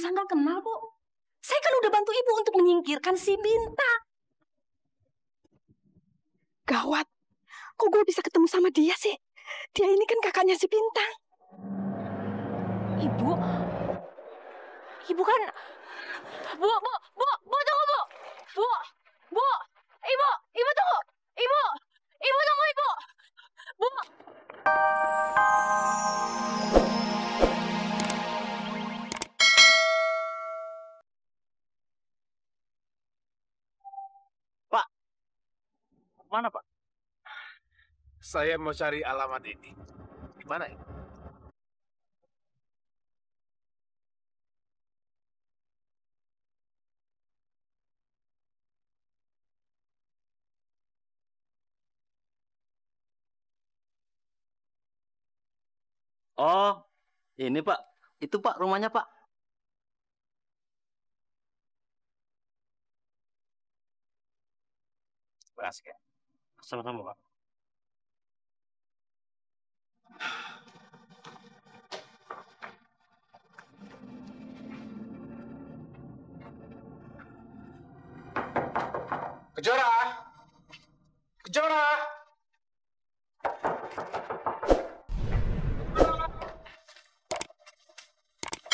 Masa nggak kenal, Bu? Saya kan udah bantu Ibu untuk menyingkirkan si Bintang. Gawat. Kok gue bisa ketemu sama dia sih? Dia ini kan kakaknya si Bintang. Ibu kan... Bu, tunggu, Bu. Bu, Ibu tunggu. Ibu tunggu, Ibu. Bu. Pak, mana Pak? Saya mau cari alamat ini. Di mana ya? Oh, ini Pak. Itu Pak rumahnya Pak. Makasih ya. Sama-sama Pak. Kejora! Kejora!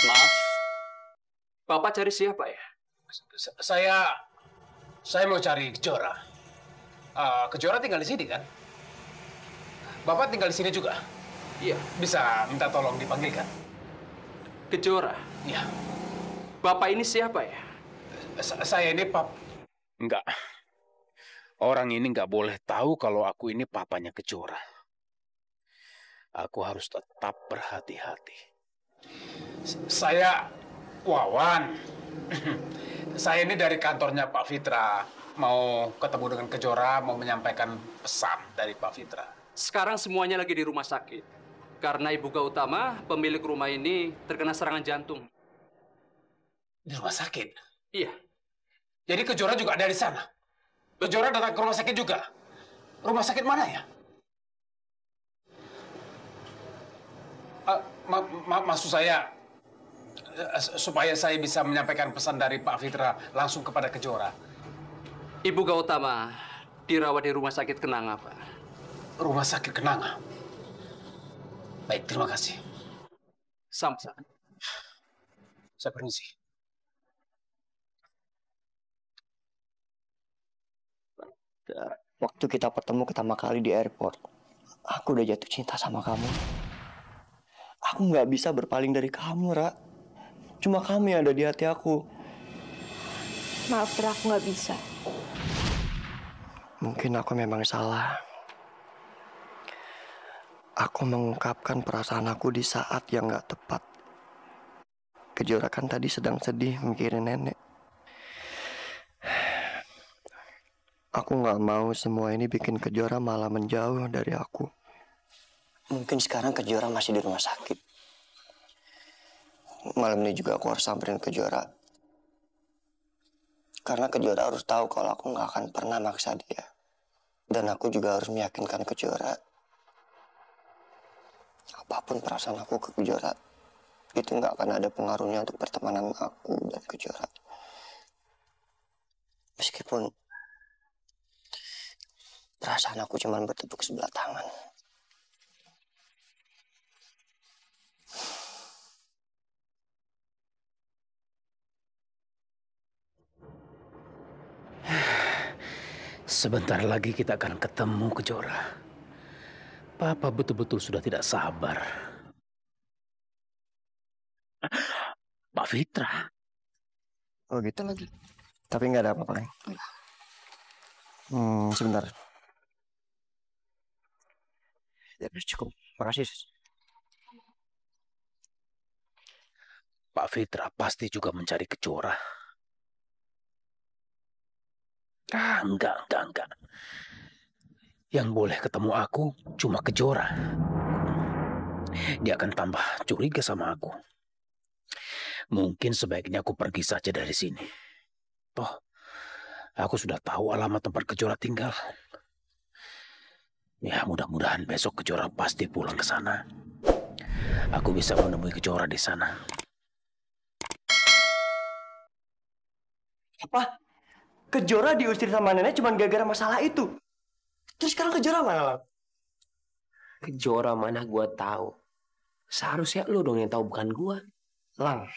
Maaf, Bapak cari siapa ya? Saya mau cari Kejora. Kejora tinggal di sini kan? Bapak tinggal di sini juga? Iya. Bisa minta tolong dipanggilkan? Kejora. Iya. Bapak ini siapa ya? Saya ini Enggak. Orang ini nggak boleh tahu kalau aku ini papanya Kejora. Aku harus tetap berhati-hati. Saya Wawan. Saya ini dari kantornya Pak Fitra. Mau ketemu dengan Kejora, mau menyampaikan pesan dari Pak Fitra. Sekarang semuanya lagi di rumah sakit. Karena Ibu Gautama, pemilik rumah ini terkena serangan jantung. Di rumah sakit? Iya. Jadi Kejora juga ada di sana? Kejora datang ke rumah sakit juga? Rumah sakit mana ya? Maksud saya, supaya saya bisa menyampaikan pesan dari Pak Fitra langsung kepada Kejora. Ibu Gautama dirawat di rumah sakit Kenanga, Pak. Rumah sakit Kenanga? Baik, terima kasih. Sama-sama. Saya permisi. Waktu kita ketemu pertama kali di airport, aku udah jatuh cinta sama kamu. Aku nggak bisa berpaling dari kamu, Ra. Cuma kamu yang ada di hati aku. Maaf, Ra, aku nggak bisa. Mungkin aku memang salah. Aku mengungkapkan perasaan aku di saat yang nggak tepat. Kejora kan tadi sedang sedih mikirin nenek. Aku nggak mau semua ini bikin Kejora malah menjauh dari aku. Mungkin sekarang Kejora masih di rumah sakit. Malam ini juga aku harus samperin Kejora. Karena Kejora harus tahu kalau aku nggak akan pernah maksa dia. Dan aku juga harus meyakinkan Kejora. Apapun perasaan aku ke Kejora, itu nggak akan ada pengaruhnya untuk pertemanan aku dan Kejora. Meskipun perasaan aku cuma bertepuk sebelah tangan. Sebentar lagi kita akan ketemu Kejora. Papa betul-betul sudah tidak sabar. Pak Fitra. Oh gitu lagi. Tapi nggak ada apa-apa kan? Sebentar. Ya, cukup. Makasih. Pak Fitra pasti juga mencari Kejora. Enggak. Yang boleh ketemu aku cuma Kejora. Dia akan tambah curiga sama aku. Mungkin sebaiknya aku pergi saja dari sini. Toh, aku sudah tahu alamat tempat Kejora tinggal. Ya, mudah-mudahan besok Kejora pasti pulang ke sana. Aku bisa menemui Kejora di sana. Apa? Kejora diusir sama nenek cuma gara-gara masalah itu. Terus sekarang Kejora mana, Lang? Kejora mana gua tahu. Seharusnya lu dong yang tahu, bukan gua. Lang,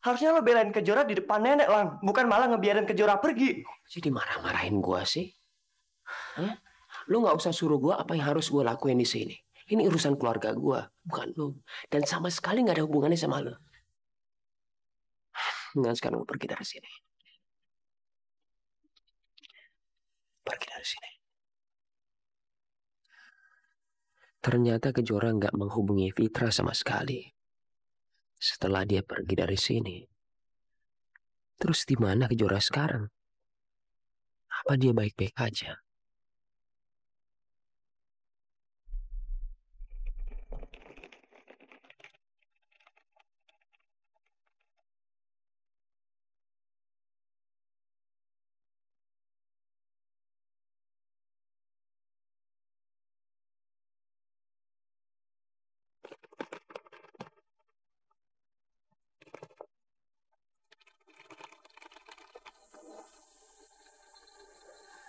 harusnya lo belain Kejora di depan nenek, Lang. Bukan malah ngebiarin Kejora pergi. Jadi marah-marahin gua sih? Hah? Lu nggak usah suruh gua apa yang harus gua lakuin di sini. Ini urusan keluarga gua, bukan lu. Dan sama sekali nggak ada hubungannya sama lu. Enggak, sekarang lu pergi dari sini. Pergi dari sini. Ternyata Kejora nggak menghubungi Fitra sama sekali. Setelah dia pergi dari sini. Terus di mana Kejora sekarang? Apa dia baik-baik aja?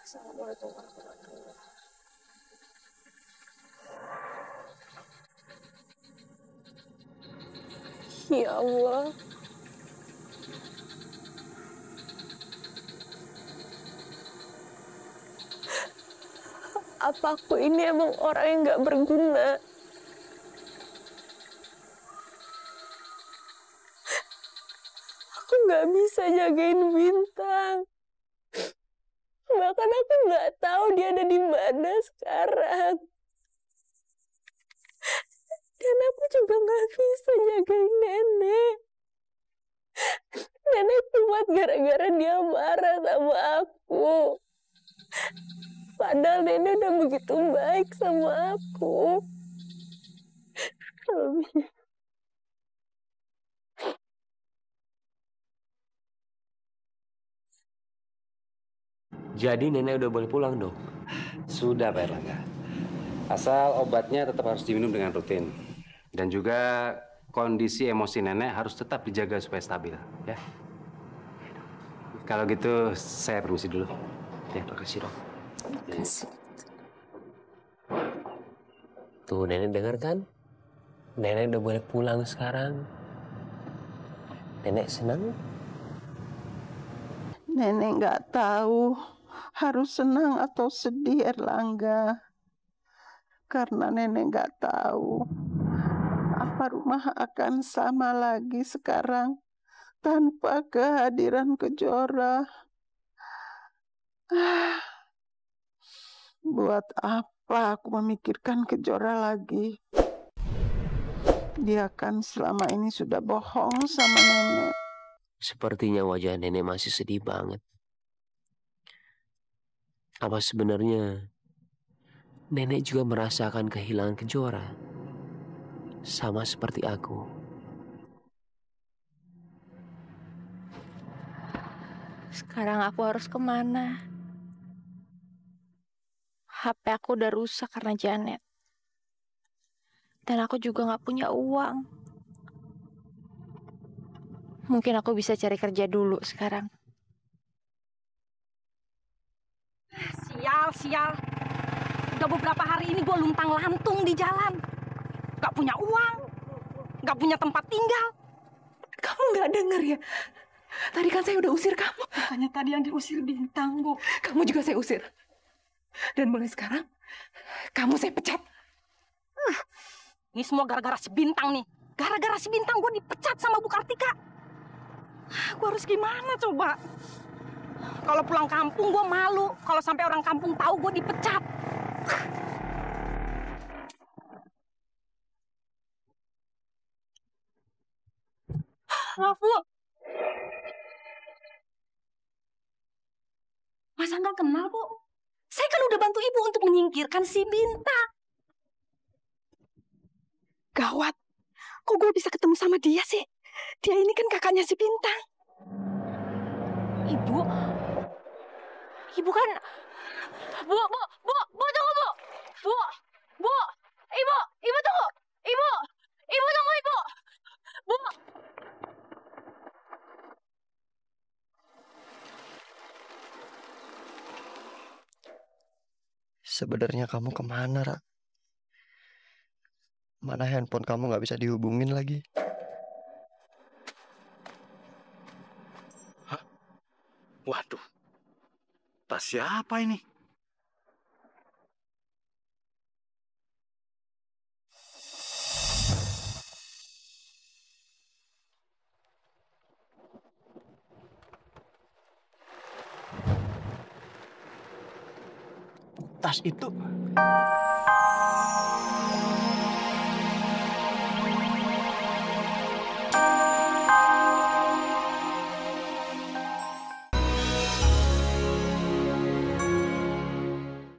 Assalamualaikum warahmatullahi wabarakatuh. Ya Allah. Apa aku ini emang orang yang gak berguna? Aku gak bisa jagain Bintang. Bahkan aku nggak tahu dia ada di mana sekarang. Dan aku juga nggak bisa jagain nenek. Nenek kuat gara-gara dia marah sama aku. Padahal nenek udah begitu baik sama aku. Jadi nenek udah boleh pulang dong? Sudah, Pak Erlangga. Asal obatnya tetap harus diminum dengan rutin. Dan juga kondisi emosi nenek harus tetap dijaga supaya stabil, ya. Kalau gitu, saya permisi dulu. Ya, makasih dong. Makasih. Tuh, nenek dengar kan? Nenek udah boleh pulang sekarang. Nenek senang? Nenek nggak tahu harus senang atau sedih, Erlangga. Karena nenek nggak tahu apa rumah akan sama lagi sekarang tanpa kehadiran Kejora. Buat apa aku memikirkan Kejora lagi? Dia kan selama ini sudah bohong sama nenek. Sepertinya wajah nenek masih sedih banget. Apa sebenarnya nenek juga merasakan kehilangan Kejora? Sama seperti aku. Sekarang aku harus kemana? HP aku udah rusak karena Janet. Dan aku juga gak punya uang. Mungkin aku bisa cari kerja dulu sekarang. Sial. Udah beberapa hari ini gue luntang-lantung di jalan. Gak punya uang. Gak punya tempat tinggal. Kamu nggak dengar ya? Tadi kan saya udah usir kamu. Hanya tadi yang diusir Bintang, Bu. Kamu juga saya usir. Dan mulai sekarang, kamu saya pecat. Ini semua gara-gara si Bintang nih. Gara-gara si Bintang gue dipecat sama Bu Kartika. Gue harus gimana coba? Kalau pulang kampung gue malu. Kalau sampai orang kampung tahu gue dipecat. Mafu. Masa nggak kenal, Bu? Saya kan udah bantu Ibu untuk menyingkirkan si Bintang. Gawat. Kok gue bisa ketemu sama dia sih? Dia ini kan kakaknya si Bintang. Ibu kan... Bu, tunggu, Bu. Bu, Ibu tunggu. Ibu tunggu, Ibu. Bu. Sebenarnya kamu kemana, Ra? Mana handphone kamu nggak bisa dihubungin lagi? Waduh, tas siapa ini? Tas itu